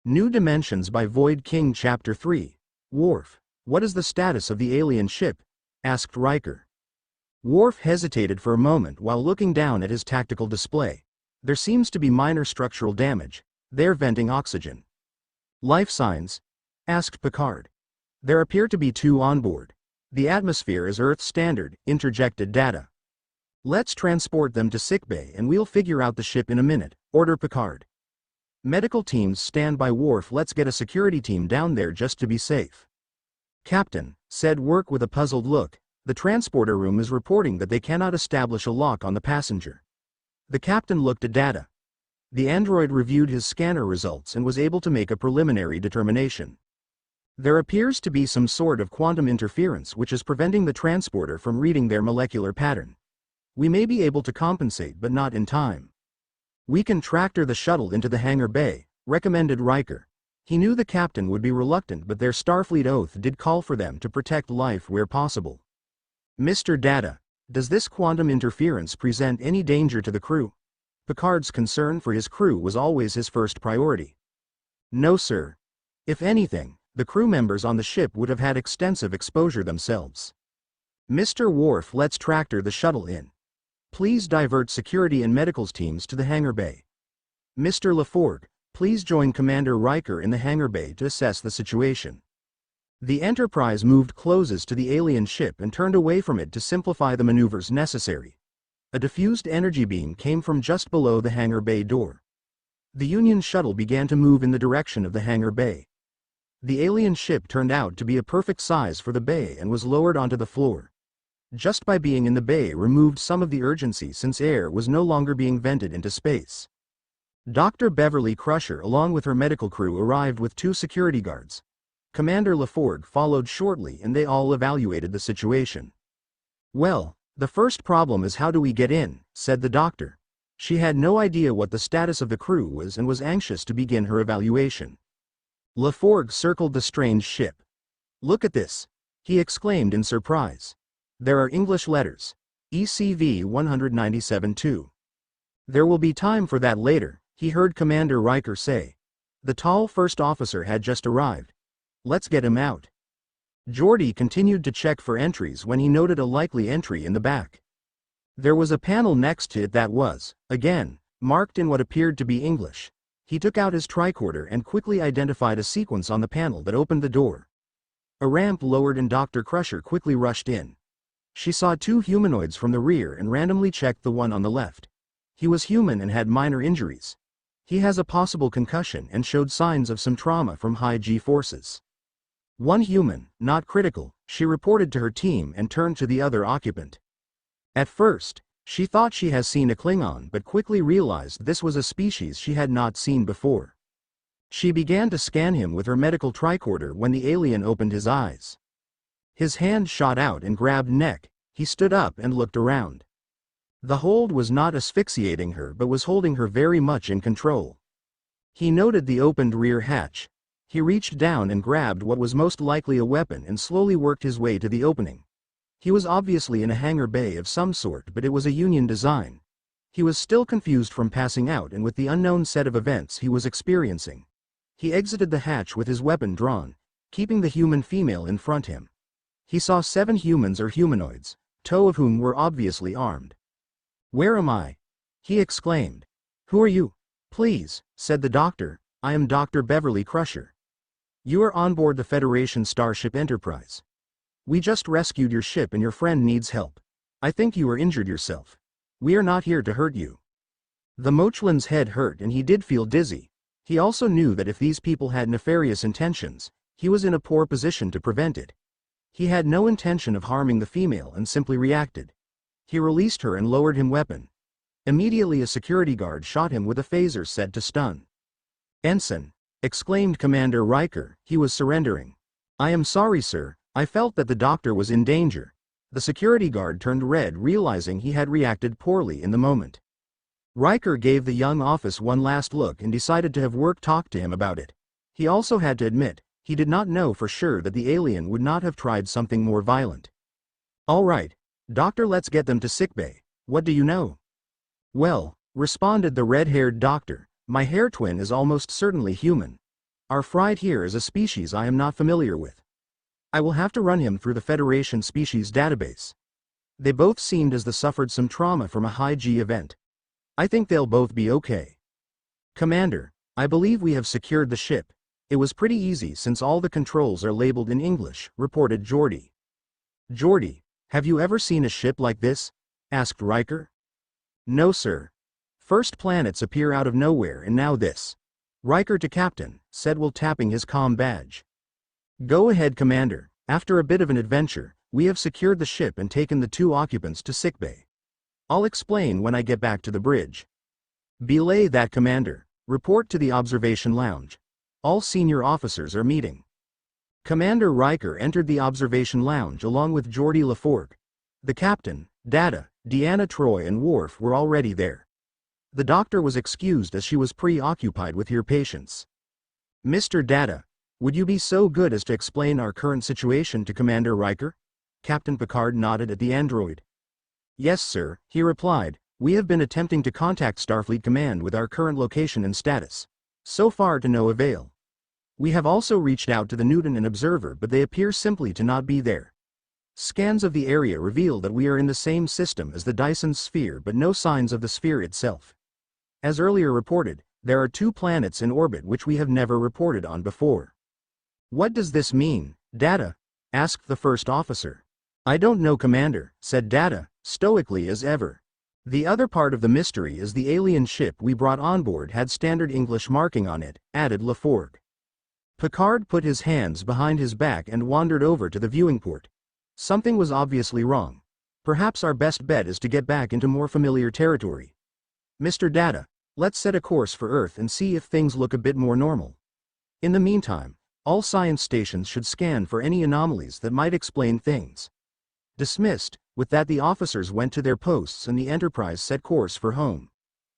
New Dimensions by Void King Chapter 3. Worf, what is the status of the alien ship? Asked Riker. Worf hesitated for a moment while looking down at his tactical display. There seems to be minor structural damage. They're venting oxygen. Life signs? Asked Picard. There appear to be 2 on board. The atmosphere is Earth standard, interjected Data. Let's transport them to sickbay and we'll figure out the ship in a minute, ordered Picard. Medical teams stand by. Worf, let's get a security team down there just to be safe. Captain, said Worf with a puzzled look, the transporter room is reporting that they cannot establish a lock on the passenger. The captain looked at Data. The android reviewed his scanner results and was able to make a preliminary determination. There appears to be some sort of quantum interference which is preventing the transporter from reading their molecular pattern. We may be able to compensate but not in time. We can tractor the shuttle into the hangar bay, recommended Riker. He knew the captain would be reluctant but their Starfleet oath did call for them to protect life where possible. Mr. Data, does this quantum interference present any danger to the crew? Picard's concern for his crew was always his first priority. No, sir. If anything, the crew members on the ship would have had extensive exposure themselves. Mr. Worf, let's tractor the shuttle in. Please divert security and medicals teams to the hangar bay. Mr. LaForgue, please join Commander Riker in the hangar bay to assess the situation. The Enterprise moved closest to the alien ship and turned away from it to simplify the maneuvers necessary. A diffused energy beam came from just below the hangar bay door. The Union shuttle began to move in the direction of the hangar bay. The alien ship turned out to be a perfect size for the bay and was lowered onto the floor. Just by being in the bay removed some of the urgency since air was no longer being vented into space. Dr. Beverly Crusher along with her medical crew arrived with 2 security guards. Commander LaForgue followed shortly and they all evaluated the situation. Well, the first problem is how do we get in, said the doctor. She had no idea what the status of the crew was and was anxious to begin her evaluation. LaForgue circled the strange ship. Look at this, he exclaimed in surprise. There are English letters. ECV 197-2. There will be time for that later, he heard Commander Riker say. The tall first officer had just arrived. Let's get him out. Geordi continued to check for entries when he noted a likely entry in the back. There was a panel next to it that was, again, marked in what appeared to be English. He took out his tricorder and quickly identified a sequence on the panel that opened the door. A ramp lowered and Dr. Crusher quickly rushed in. She saw 2 humanoids from the rear and randomly checked the one on the left. He was human and had minor injuries. He has a possible concussion and showed signs of some trauma from high G forces. One human, not critical, she reported to her team and turned to the other occupant. At first, she thought she has seen a Klingon but quickly realized this was a species she had not seen before. She began to scan him with her medical tricorder when the alien opened his eyes. His hand shot out and grabbed neck. He stood up and looked around. The hold was not asphyxiating her but was holding her very much in control. He noted the opened rear hatch. He reached down and grabbed what was most likely a weapon and slowly worked his way to the opening. He was obviously in a hangar bay of some sort but it was a Union design. He was still confused from passing out and with the unknown set of events he was experiencing. He exited the hatch with his weapon drawn, keeping the human female in front him. He saw 7 humans or humanoids, 2 of whom were obviously armed. Where am I? He exclaimed. Who are you? Please, said the doctor, I am Dr. Beverly Crusher. You are on board the Federation starship Enterprise. We just rescued your ship and your friend needs help. I think you are injured yourself. We are not here to hurt you. The Mochlin's head hurt and he did feel dizzy. He also knew that if these people had nefarious intentions, he was in a poor position to prevent it. He had no intention of harming the female and simply reacted. He released her and lowered him weapon. Immediately a security guard shot him with a phaser set to stun. Ensign, exclaimed Commander Riker, he was surrendering. I am sorry, sir, I felt that the doctor was in danger. The security guard turned red realizing he had reacted poorly in the moment. Riker gave the young officer one last look and decided to have Worf talk to him about it. He also had to admit, he did not know for sure that the alien would not have tried something more violent. All right, doctor, let's get them to sickbay. What do you know? Well, responded the red-haired doctor, my hair twin is almost certainly human. Our friend here is a species I am not familiar with. I will have to run him through the Federation species database. They both seemed as they suffered some trauma from a high-G event. I think they'll both be okay. Commander, I believe we have secured the ship. It was pretty easy since all the controls are labeled in English, reported Geordi. Geordi, have you ever seen a ship like this? Asked Riker. No sir. First planets appear out of nowhere and now this. Riker to Captain, said while tapping his comm badge. Go ahead Commander, after a bit of an adventure, we have secured the ship and taken the 2 occupants to sickbay. I'll explain when I get back to the bridge. Belay that Commander, report to the observation lounge. All senior officers are meeting. Commander Riker entered the observation lounge along with Geordi LaForgue. The captain, Data, Deanna Troi and Worf were already there. The doctor was excused as she was preoccupied with your patients. Mr. Data, would you be so good as to explain our current situation to Commander Riker? Captain Picard nodded at the android. Yes sir, he replied, we have been attempting to contact Starfleet Command with our current location and status. So far to no avail. We have also reached out to the Newton and Observer but they appear simply to not be there. Scans of the area reveal that we are in the same system as the Dyson sphere but no signs of the sphere itself. As earlier reported, there are 2 planets in orbit which we have never reported on before. What does this mean, Data? Asked the first officer. I don't know Commander, said Data, stoically as ever. The other part of the mystery is the alien ship we brought on board had standard English marking on it, added LaForgue. Picard put his hands behind his back and wandered over to the viewing port. Something was obviously wrong. Perhaps our best bet is to get back into more familiar territory. Mr. Data, let's set a course for Earth and see if things look a bit more normal. In the meantime, all science stations should scan for any anomalies that might explain things. Dismissed, with that the officers went to their posts and the Enterprise set course for home.